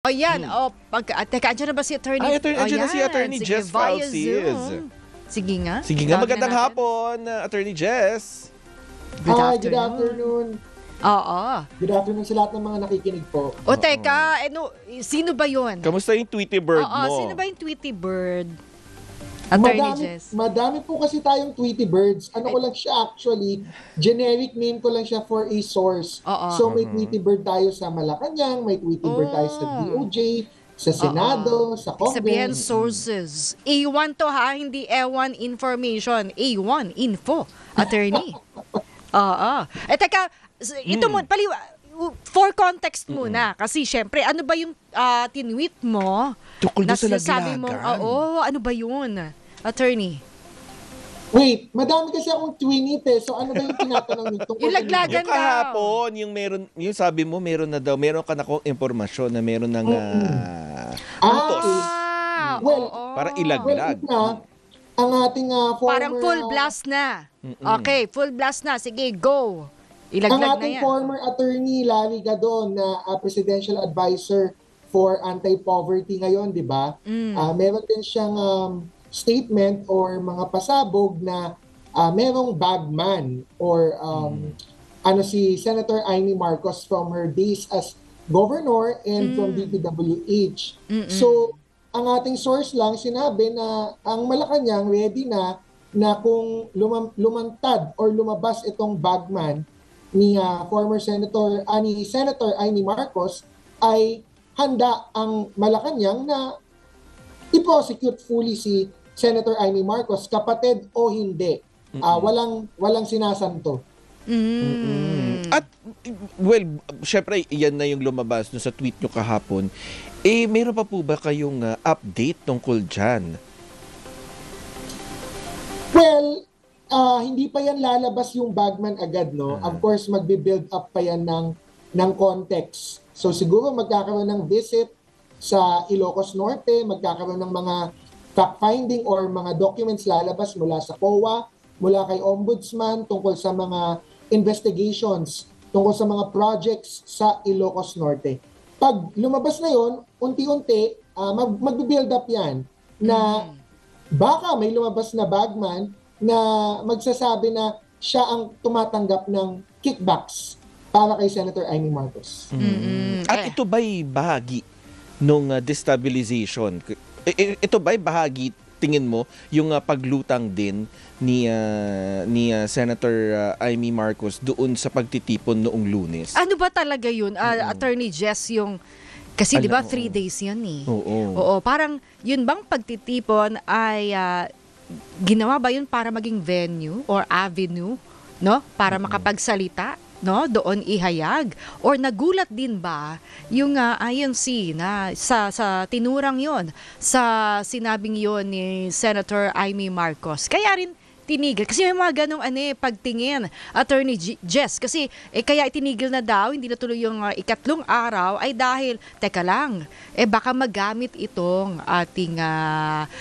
O yan, teka, andyan na ba si Attorney? Andyan na si Attorney Sige, Jess via Falciz. Zoom. Sige nga. Sige nga, Tawagin magandang na natin. hapon, Attorney Jess. Good afternoon. Oo. Good afternoon sa lahat ng mga nakikinig po. O teka, sino ba yun? Kamusta yung Tweety Bird Oo, mo? sino ba yung Tweety Bird? Attorney Jess. Madami po kasi tayong Tweety Birds. Ano ko lang siya actually, generic name ko lang siya for a source. Oo. So may Tweety Bird tayo sa Malacanang, may Tweety Bird tayo sa DOJ, sa Senado, sa Sabihin Congress. sources. A1 to ha, hindi A1 information. A1 info. Attorney. Oo. Teka, ito mo, for context muna. Kasi syempre, ano ba yung tinweet mo? Tukol na sa sinasabi mo, laglagan. ano ba yun? Attorney. Wait, madami kasi akong twinit eh. So ano ba yung tinatanong nito? Yung laglagan Yung kahapon, yung sabi mo, meron ka na kong impormasyon na meron ng utos. Well, Para Well, ilaglag. ang ating former... Parang full blast na. Okay, full blast na. Sige, go. Ang Ilaglag na ating yan. former attorney Larry Gadon na presidential advisor for anti-poverty ngayon, di ba? Meron din siyang statement or mga pasabog na merong bagman or si Senator Amy Marcos from her days as governor and from DPWH. So, ang ating source lang sinabi na ang Malacanang ready na kung lumantad or lumabas itong bagman ni former Senator Amy Marcos ay handa ang Malacanang na i-prosecute fully si Senator Amy Marcos, kapatid o hindi. Walang sinasanto. At, well, syempre, yan na yung lumabas no, sa tweet nyo kahapon. Meron pa po ba kayong update tungkol dyan? Well, hindi pa yan lalabas yung bagman agad, no? Of course, magbe-build up pa yan ng context. So siguro magkakaroon ng visit sa Ilocos Norte, magkakaroon ng mga fact-finding or mga documents lalabas mula sa COA, mula kay Ombudsman tungkol sa mga investigations, tungkol sa mga projects sa Ilocos Norte. Pag lumabas na yon, unti-unti, magbe-build up yan na baka may lumabas na bagman na magsasabi na siya ang tumatanggap ng kickbacks para kay Senator Amy Marcos. At ito ba'y bahagi nung destabilization? Ito ba'y bahagi, tingin mo, yung paglutang din ni Senator Amy Marcos doon sa pagtitipon noong Lunes? Ano ba talaga yun? Attorney Jess, yung... Kasi di ba 3 days yan eh. Oo. Parang yun bang pagtitipon ay ginawa ba yun para maging venue or avenue, no? Para makapagsalita, no? Doon ihayag. Or nagulat din ba yung INC na sa tinurang yon sa sinabing yon ni Senator Amy Marcos? Kaya rin tinigil. Kasi may mga ganong pagtingin, Attorney Jess. Kasi kaya itinigil na daw, hindi na tuloy yung ikatlong araw ay dahil, teka lang, baka magamit itong ating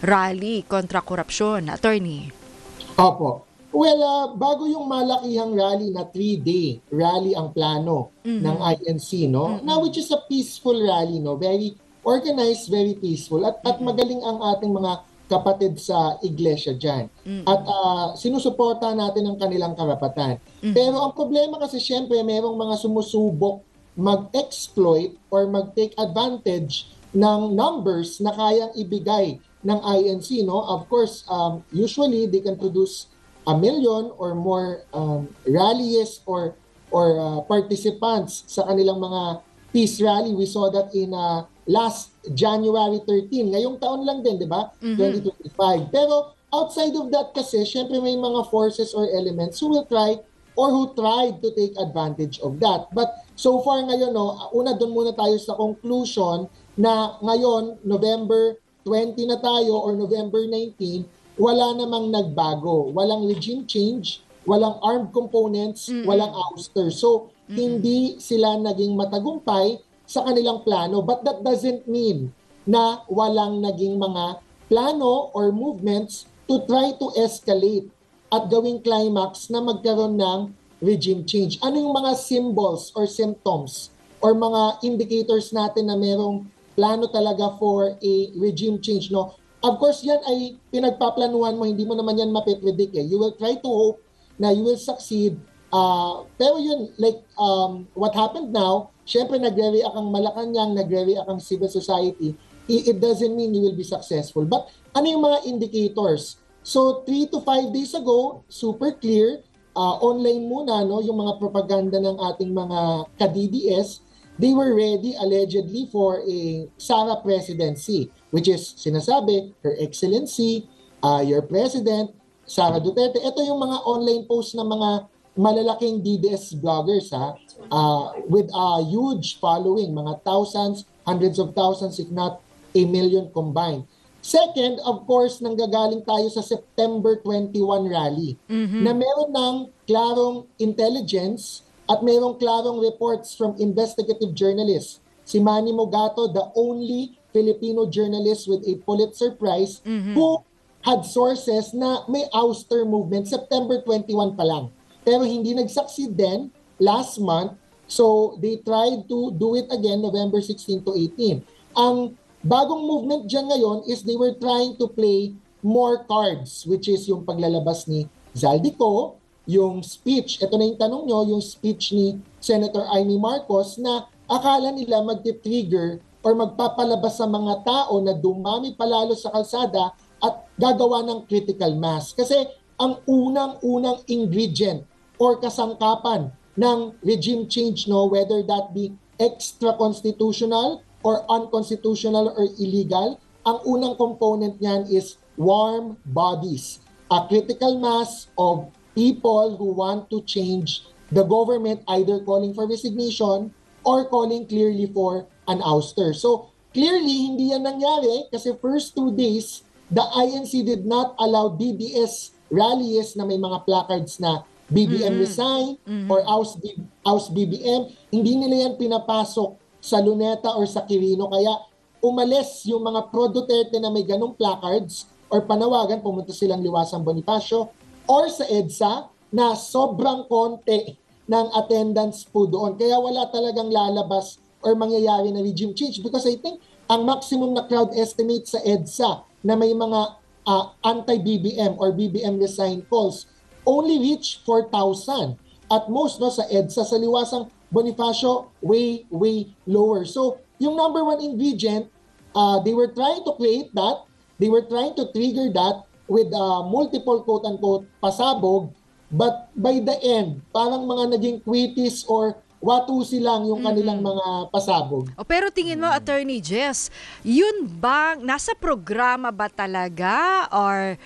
rally kontra korupsyon. Attorney. Opo. Well, bago yung malakihang rally na 3-day rally ang plano ng INC, no? Now, which is a peaceful rally, no? Very organized, very peaceful. At magaling ang ating mga kapatid sa iglesia dyan. At sinusuporta natin ang kanilang karapatan. Pero ang problema kasi syempre merong mga sumusubok mag-exploit or mag-take advantage ng numbers na kayang ibigay ng INC, no? Of course, usually they can produce 1 million or more rallies or participants sa kanilang mga peace rally. We saw that in last January 13. Ngayong taon lang din, di ba? 2025. Pero outside of that kasi, syempre may mga forces or elements who will try or who tried to take advantage of that. But so far ngayon, no, doon muna tayo sa conclusion na ngayon, November 20 na tayo or November 19, wala namang nagbago. Walang regime change, walang armed components, walang ouster. So, hindi sila naging matagumpay sa kanilang plano. But that doesn't mean na walang naging mga plano or movements to try to escalate at gawing climax na magkaroon ng regime change. Ano yung mga symbols or symptoms or mga indicators natin na merong plano talaga for a regime change, no? Of course, yan ay pinagpaplanuhan mo, hindi mo naman yan mapipredict eh. You will try to hope na you will succeed. Pero yun, like what happened now, syempre nagre-react ang Malacanang, nagre-react ang civil society. It doesn't mean you will be successful. But ano yung mga indicators? So 3 to 5 days ago, super clear, online muna, no, yung mga propaganda ng ating mga ka-DDS, they were ready allegedly for a Sara presidency, which is sinasabi, Her Excellency, your President, Sara Duterte. Ito yung mga online posts ng mga malalaking DDS bloggers with a huge following, mga thousands, hundreds of thousands, if not a million combined. Second, of course, nanggagaling tayo sa September 21 rally na meron ng klarong intelligence at mayroong klarong reports from investigative journalists. Si Manny Mogato, the only Filipino journalist with a Pulitzer Prize, who had sources na may ouster movement September 21 pa lang. Pero hindi nag-succeed din last month, so they tried to do it again November 16 to 18. Ang bagong movement dyan ngayon is they were trying to play more cards, which is yung paglalabas ni Zaldico, yung speech, ito na yung tanong nyo, yung speech ni Senator Amy Marcos na akala nila magti-trigger or magpapalabas sa mga tao na dumami palalo sa kalsada at gagawa ng critical mass. Kasi ang unang-unang ingredient or kasangkapan ng regime change, no, whether that be extra-constitutional or unconstitutional or illegal, ang unang component niyan is warm bodies. A critical mass of people who want to change the government, either calling for resignation or calling clearly for an ouster. So, clearly, hindi yan nangyari kasi first 2 days, the INC did not allow DDS rallies na may mga placards na BBM resign or oust BBM. Hindi nila yan pinapasok sa Luneta or sa Quirino. Kaya umalis yung mga pro-Duterte na may ganong placards or panawagan, pumunta silang Liwasang Bonifacio or sa EDSA na sobrang konti ng attendance po doon. Kaya wala talagang lalabas or mangyayari na regime change because I think ang maximum na crowd estimate sa EDSA na may mga anti-BBM or BBM resign calls only reach 4,000. At most, no, sa EDSA, sa Liwasang Bonifacio, way lower. So, yung number one ingredient, they were trying to create that, they were trying to trigger that with multiple quote-unquote pasabog, but by the end, parang mga naging quitis or watusi lang yung kanilang mga pasabog. Pero tingin mo, Attorney Jess, yun bang nasa programa ba talaga or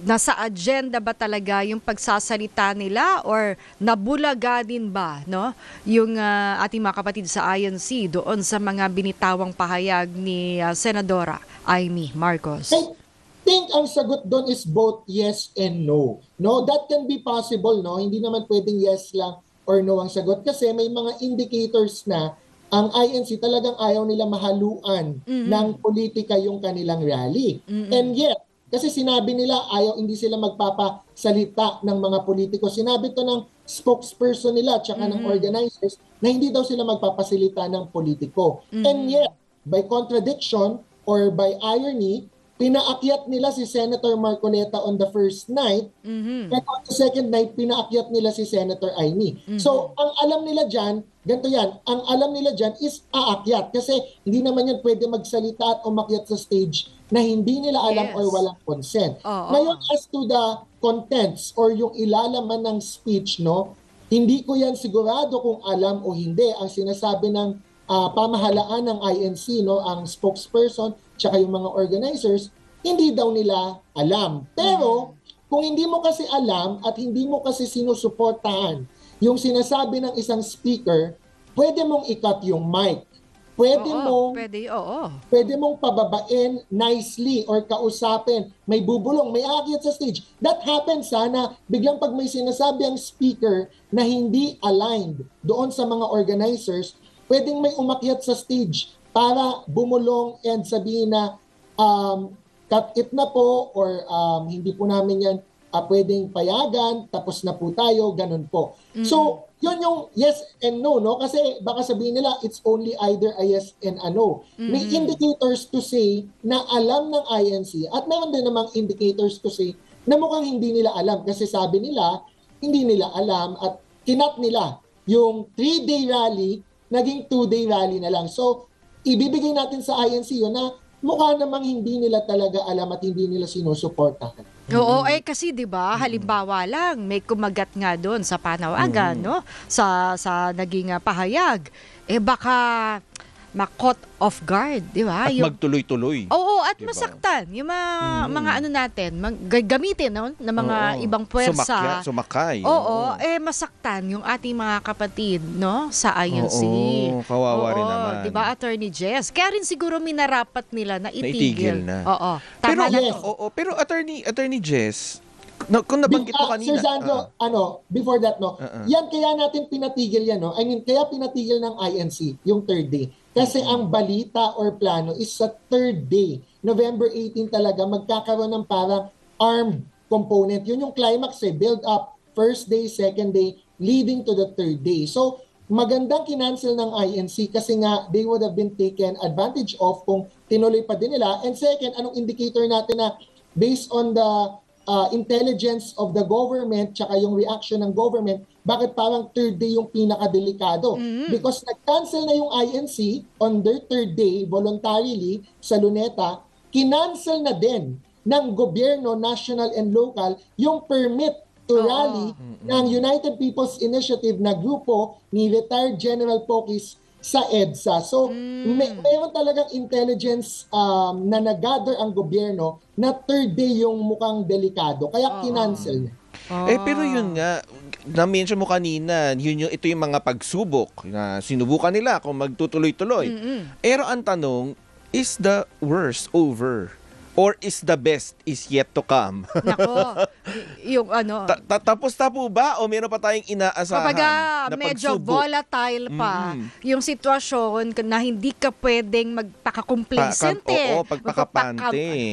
nasa agenda ba talaga yung pagsasalita nila or nabulaga din ba, no, yung ating mga kapatid sa INC doon sa mga binitawang pahayag ni Senadora Amy Marcos? I think ang sagot doon is both yes and no. No, that can be possible, no? Hindi naman pwedeng yes lang or no ang sagot kasi may mga indicators na ang INC talagang ayaw nila mahaluan ng politika yung kanilang rally. And yet, kasi sinabi nila ayaw, hindi sila magpapasalita ng mga politiko. Sinabi to ng spokesperson nila at saka ng organizers na hindi daw sila magpapasalita ng politiko. And yet, by contradiction or by irony, pinaakyat nila si Senator Marcoleta on the first night, and on the second night, pinaakyat nila si Senator Amy. So, ang alam nila dyan, ganito yan, ang alam nila dyan is aakyat kasi hindi naman yan pwede magsalita at umakyat sa stage na hindi nila alam or walang consent. Ngayon, as to the contents or yung ilalaman ng speech, no, hindi ko yan sigurado kung alam o hindi. Ang sinasabi ng pamahalaan ng INC, no, ang spokesperson, tsaka yung mga organizers, hindi daw nila alam. Pero, kung hindi mo kasi alam at hindi mo kasi sinusuportahan yung sinasabi ng isang speaker, pwede mong i-cut yung mic. Pwede mong pababain nicely or kausapin. May bubulong, may aakyat sa stage. That happens sana biglang pag may sinasabi ang speaker na hindi aligned doon sa mga organizers, pwedeng may umakyat sa stage para bumulong and sabihin na cut it na po or hindi po namin yan pwedeng payagan, tapos na po tayo, ganun po. So, yun yung yes and no, no? Kasi baka sabihin nila, it's only either a yes and a no. May indicators to say na alam ng INC at meron din namang indicators to say na mukhang hindi nila alam. Kasi sabi nila, hindi nila alam at kinat nila yung 3-day rally, naging 2-day rally na lang. So, ibibigay natin sa INC yun na mukha namang hindi nila talaga alam at hindi nila sinusuportahan. Oo, kasi 'di ba, halimbawa lang may kumagat nga doon sa panawagan, no? Sa naging pahayag. Baka ma-caught off guard, 'di ba? At magtuloy-tuloy. Oo, at diba? Masaktan yung mga ano natin, gamitin no ng mga ibang puwersa. Sumakay. Oo, masaktan yung ating mga kapatid, no, sa INC. Oo, kawawa rin naman. 'Di ba, Attorney Jess? Kaya rin siguro minarapat nila na itigil. Na. Oo. Tama pero, na to. Pero Attorney Jess, kung nabanggit mo kanina. Sir Sandro, before that, no, yan kaya natin pinatigil yan, no? I mean, kaya pinatigil ng INC yung 3rd day. Kasi ang balita or plano is sa 3rd day, November 18 talaga, magkakaroon ng parang armed component. Yun yung climax build up, 1st day, 2nd day, leading to the 3rd day. So, magandang kinancel ng INC kasi nga they would have been taken advantage of kung tinuloy pa din nila. And second, anong indicator natin na based on the intelligence of the government tsaka yung reaction ng government, bakit parang 3rd day yung pinakadelikado? Because nag-cancel na yung INC on their 3rd day voluntarily sa Luneta, kinancel na din ng gobyerno, national and local, yung permit to rally ng United People's Initiative na grupo ni retired General Pocis sa EDSA. So, mayroon talagang intelligence na nag-gather ang gobyerno na 3rd day yung mukhang delikado. Kaya kinancel niya. Pero yun nga, na-mention mo kanina, ito yung mga pagsubok na sinubukan nila kung magtutuloy-tuloy. Pero ang tanong, is the worst over? Or is the best is yet to come? Nako, yung ano. Tapos na po ba? O meron pa tayong inaasahan Kapag na medyo pagsubok? volatile pa yung sitwasyon na hindi ka pwedeng magpaka-complacent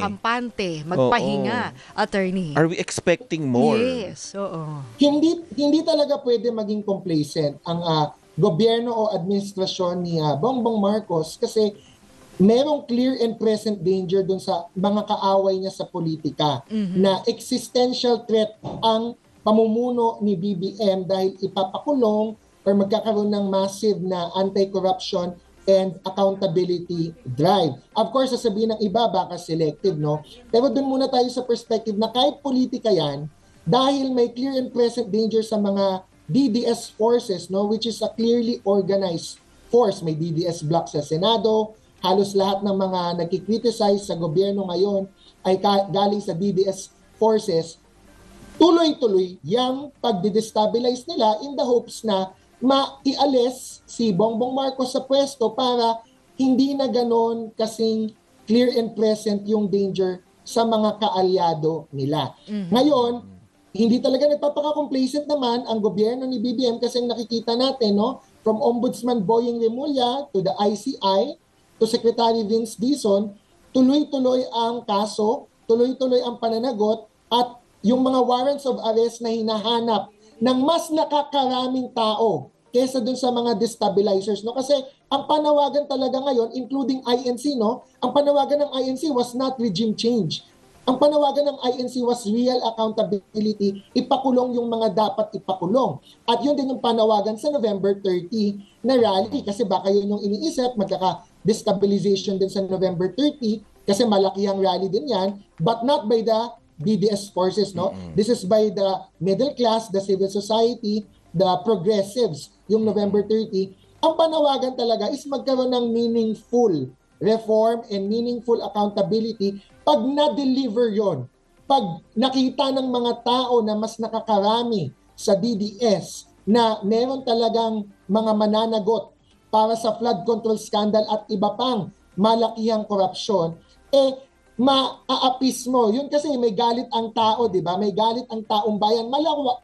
kampante, magpahinga, attorney. Are we expecting more? Yes, oo. Hindi talaga pwede maging complacent ang gobyerno o administrasyon ni Bongbong Marcos kasi merong clear and present danger dun sa mga kaaway niya sa politika na existential threat ang pamumuno ni BBM dahil ipapakulong or magkakaroon ng massive na anti-corruption and accountability drive. Of course, sasabihin ng iba baka selective, no? Pero dun muna tayo sa perspective na kahit politika yan, dahil may clear and present danger sa mga DDS forces, no, which is a clearly organized force. May DDS block sa Senado, halos lahat ng mga nagkikriticize sa gobyerno ngayon ay galing sa DDS forces, tuloy-tuloy yung pagdidestabilize nila in the hopes na maialis si Bongbong Marcos sa pwesto para hindi na ganon kasing clear and present yung danger sa mga kaalyado nila. Ngayon, hindi talaga nagpapaka-complacent naman ang gobyerno ni BBM kasi nakikita natin, no, from Ombudsman Boying Remulla to the ICI, to Secretary Vince Dizon, tuloy-tuloy ang kaso, tuloy-tuloy ang pananagot at yung mga warrants of arrest na hinahanap ng mas nakakaraming tao kaysa dun sa mga destabilizers. No? Kasi ang panawagan talaga ngayon, including INC, no? Ang panawagan ng INC was not regime change. Ang panawagan ng INC was real accountability, ipakulong yung mga dapat ipakulong. At yun din yung panawagan sa November 30 na rally kasi baka yun yung iniisip, magkaka-destabilization din sa November 30 kasi malaki ang rally din yan, but not by the DDS forces, no? This is by the middle class, the civil society, the progressives, yung November 30. Ang panawagan talaga is magkaroon ng meaningful reform and meaningful accountability pag na-deliver yon. Pag nakita ng mga tao na mas nakakarami sa DDS na meron talagang mga mananagot para sa flood control scandal at iba pang malakihang korupsyon, maaapis mo. Yun kasi may galit ang tao, di ba? May galit ang taong bayan.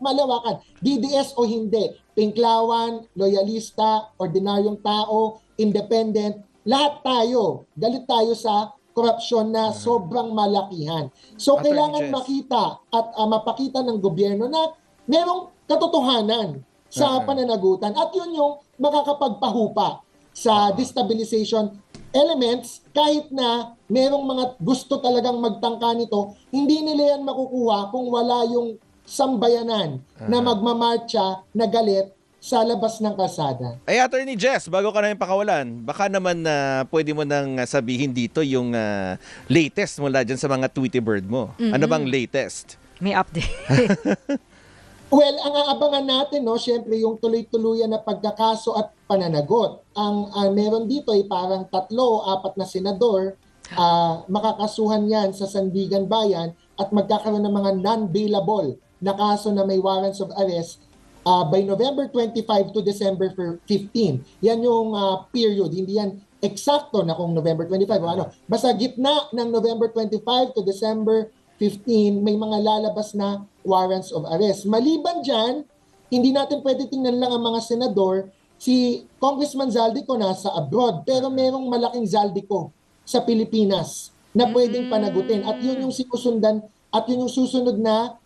Malawakan. DDS o hindi. Pinklawan, loyalista, ordinaryong tao, independent. Lahat tayo. Galit tayo sa korupsyon na sobrang malakihan. So, kailangan makita at mapakita ng gobyerno na merong katotohanan sa pananagutan. At yun yung makakapagpahupa sa destabilization elements. Kahit na merong mga gusto talagang magtangka nito, hindi nila yan makukuha kung wala yung sambayanan na magmamarcha na galit sa labas ng kalsada. Ay, Attorney Jess, bago ka namin pakawalan, baka naman pwede mo nang sabihin dito yung latest mula dyan sa mga Tweety Bird mo. Ano bang latest? May update. Well, ang aabangan natin, no, syempre yung tuloy-tuluyan na pagkakaso at pananagot. Ang meron dito ay parang 3 o 4 na senador, makakasuhan yan sa Sandigan Bayan at magkakaroon ng mga non-bailable na kaso na may warrants of arrest by November 25 to December 15. Yan yung period, hindi yan eksakto na kung November 25 o ano. Basta gitna ng November 25 to December 15, may mga lalabas na warrants of arrest. Maliban dyan, hindi natin pwede tingnan lang ang mga senador. Si Congressman Zaldico nasa abroad, pero merong malaking Zaldico sa Pilipinas na pwedeng panagutin. At yun yung sinusundan at yun yung susunod na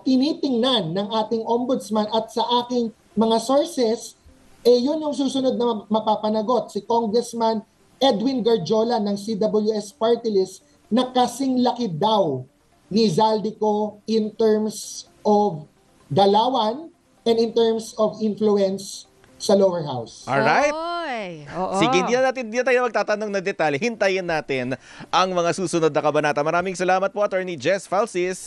tinitingnan ng ating ombudsman at sa aking mga sources, yun yung susunod na mapapanagot. Si Congressman Edwin Garjola ng CWS Party List na kasing laki daw ni Zaldico in terms of galawan and in terms of influence sa lower house. Alright. Oo. Sige, hindi na tayo magtatanong na detalye. Hintayin natin ang mga susunod na kabanata. Maraming salamat po, Attorney Jess Falsis.